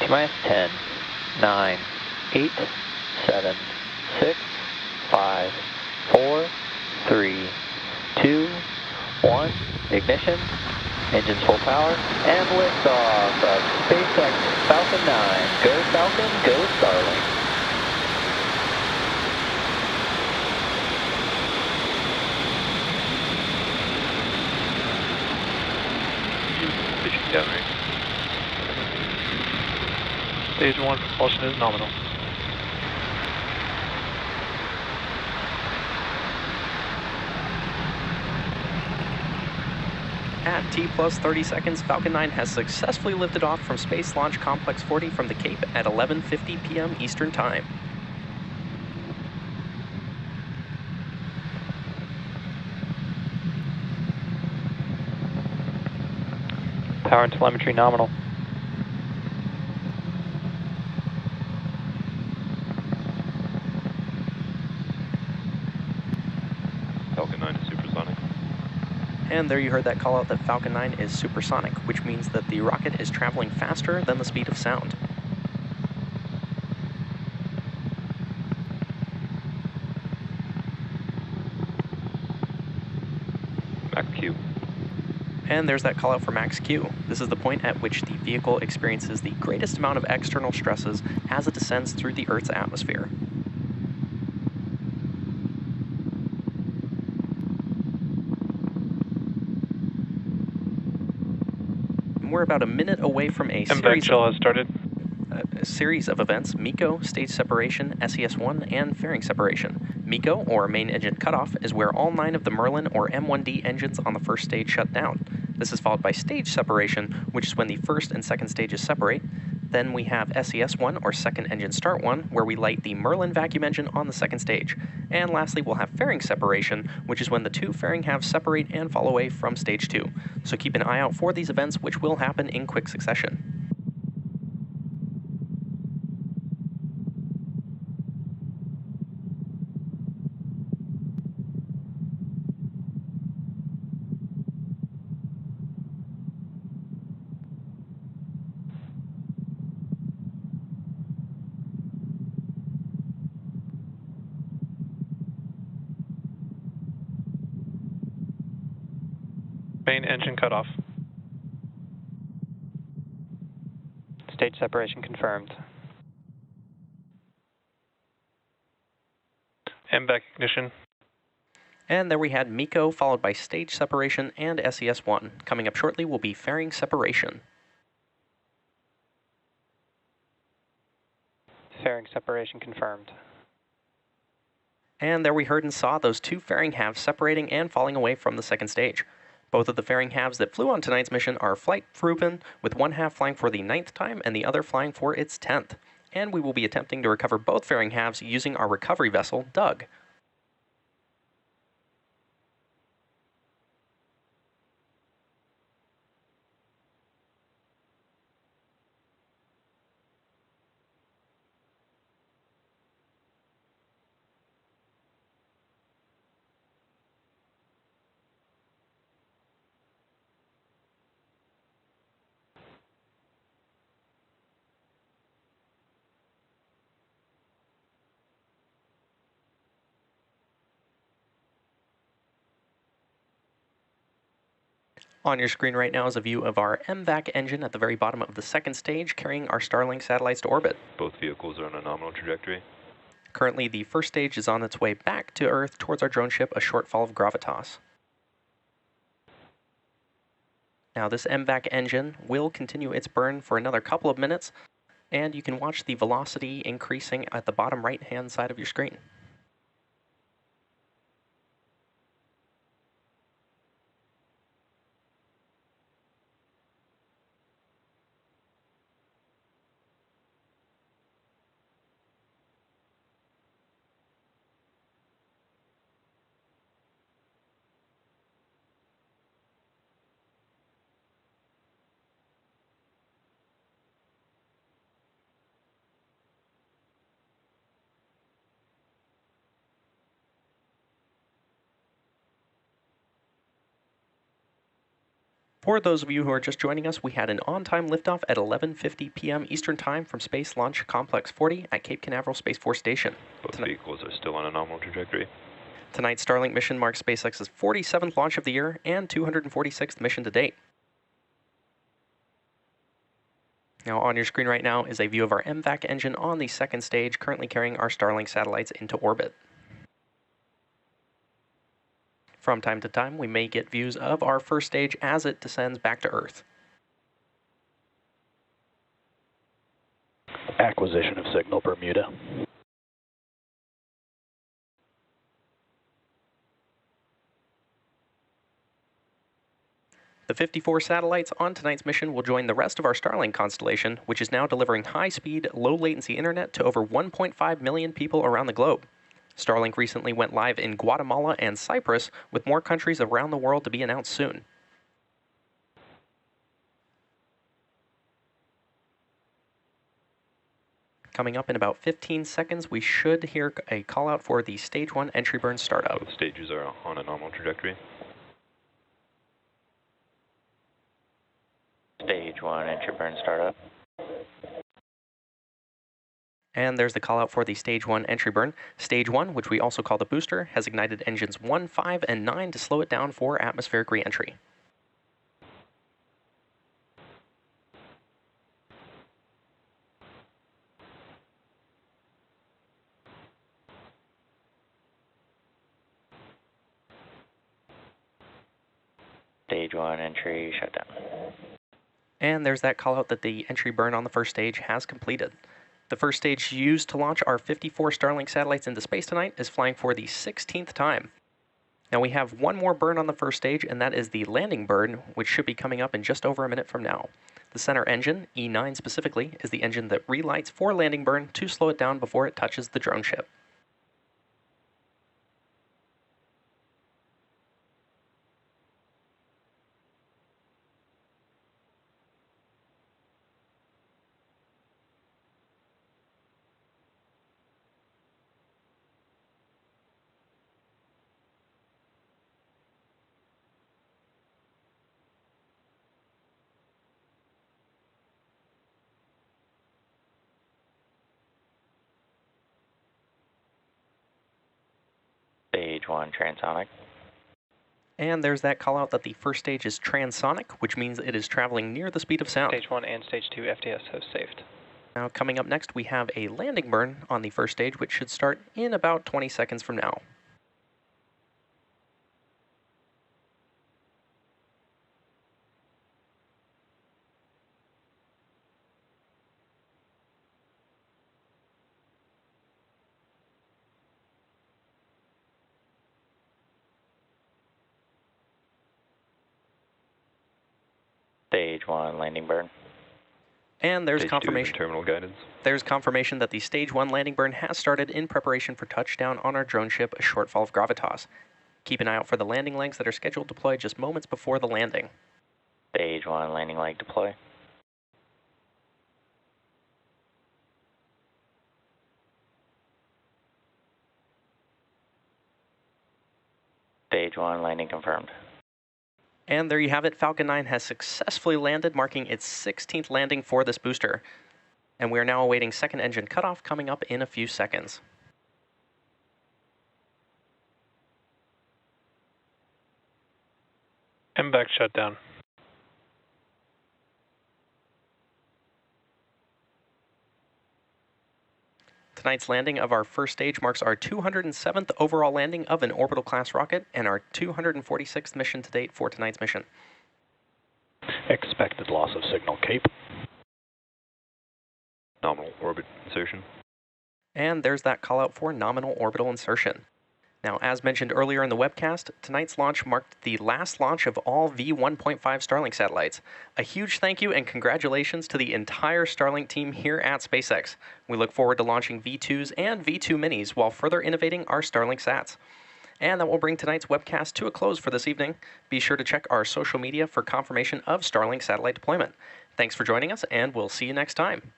T-minus 10, 9, 8, 7, 6, 5, 4, 3, 2, 1, ignition, engines full power, and liftoff of SpaceX Falcon 9. Go Falcon, go Starlink. Downrange. Stage 1 propulsion is nominal. At T+30 seconds, Falcon 9 has successfully lifted off from Space Launch Complex 40 from the Cape at 11:50 p.m. Eastern Time. Power and telemetry nominal. Falcon 9 is supersonic. And there you heard that call out that Falcon 9 is supersonic, which means that the rocket is traveling faster than the speed of sound. Max Q. And there's that call out for max Q. This is the point at which the vehicle experiences the greatest amount of external stresses as it descends through the Earth's atmosphere. We're about a minute away from a series of events: MECO, stage separation, SES-1, and fairing separation. MECO, or main engine cutoff, is where all 9 of the Merlin or M1D engines on the first stage shut down. This is followed by stage separation, which is when the first and second stages separate. Then we have SES-1, or second engine start 1, where we light the Merlin vacuum engine on the second stage. And lastly, we'll have fairing separation, which is when the 2 fairing halves separate and fall away from stage 2. So keep an eye out for these events, which will happen in quick succession. Main engine cutoff. Stage separation confirmed. MVAC ignition. And there we had MECO, followed by stage separation and SES-1. Coming up shortly will be fairing separation. Fairing separation confirmed. And there we heard and saw those 2 fairing halves separating and falling away from the second stage. Both of the fairing halves that flew on tonight's mission are flight proven, with one half flying for the 9th time and the other flying for its 10th. And we will be attempting to recover both fairing halves using our recovery vessel, Doug. On your screen right now is a view of our MVAC engine at the very bottom of the second stage, carrying our Starlink satellites to orbit. Both vehicles are on a nominal trajectory. Currently, the first stage is on its way back to Earth towards our drone ship, a short fall of gravitas. Now, this MVAC engine will continue its burn for another couple of minutes, and you can watch the velocity increasing at the bottom right-hand side of your screen. For those of you who are just joining us, we had an on-time liftoff at 11:50 p.m. Eastern Time from Space Launch Complex 40 at Cape Canaveral Space Force Station. Both vehicles are still on a nominal trajectory. Tonight's Starlink mission marks SpaceX's 47th launch of the year and 246th mission to date. Now on your screen right now is a view of our MVAC engine on the second stage, currently carrying our Starlink satellites into orbit. From time to time, we may get views of our first stage as it descends back to Earth. Acquisition of signal, Bermuda. The 54 satellites on tonight's mission will join the rest of our Starlink constellation, which is now delivering high-speed, low-latency internet to over 1.5 million people around the globe. Starlink recently went live in Guatemala and Cyprus, with more countries around the world to be announced soon. Coming up in about 15 seconds, we should hear a call out for the Stage 1 entry burn startup. Both stages are on a nominal trajectory. Stage 1 entry burn startup. And there's the call out for the Stage 1 entry burn. Stage 1, which we also call the booster, has ignited engines 1, 5, and 9 to slow it down for atmospheric re-entry. Stage 1 entry shutdown. And there's that call out that the entry burn on the first stage has completed. The first stage used to launch our 54 Starlink satellites into space tonight is flying for the 16th time. Now we have one more burn on the first stage, and that is the landing burn, which should be coming up in just over a minute from now. The center engine, E9 specifically, is the engine that relights for landing burn to slow it down before it touches the drone ship. Stage 1 transonic. And there's that call out that the first stage is transonic, which means it is traveling near the speed of sound. Stage 1 and Stage 2 FTS have saved. Now coming up next, we have a landing burn on the first stage, which should start in about 20 seconds from now. Stage 1 landing burn. And there's Stage confirmation. 2 terminal guidance. There's confirmation that the Stage 1 landing burn has started in preparation for touchdown on our drone ship, a shortfall of gravitas. Keep an eye out for the landing legs that are scheduled to deploy just moments before the landing. Stage 1 landing leg deploy. Stage 1 landing confirmed. And there you have it, Falcon 9 has successfully landed, marking its 16th landing for this booster. And we are now awaiting second engine cutoff coming up in a few seconds. MVAC shutdown. Tonight's landing of our first stage marks our 207th overall landing of an orbital class rocket and our 246th mission to date for tonight's mission. Expected loss of signal, Cape. Nominal orbit insertion. And there's that call out for nominal orbital insertion. Now, as mentioned earlier in the webcast, tonight's launch marked the last launch of all V1.5 Starlink satellites. A huge thank you and congratulations to the entire Starlink team here at SpaceX. We look forward to launching V2s and V2 minis while further innovating our Starlink sats. And that will bring tonight's webcast to a close for this evening. Be sure to check our social media for confirmation of Starlink satellite deployment. Thanks for joining us, and we'll see you next time.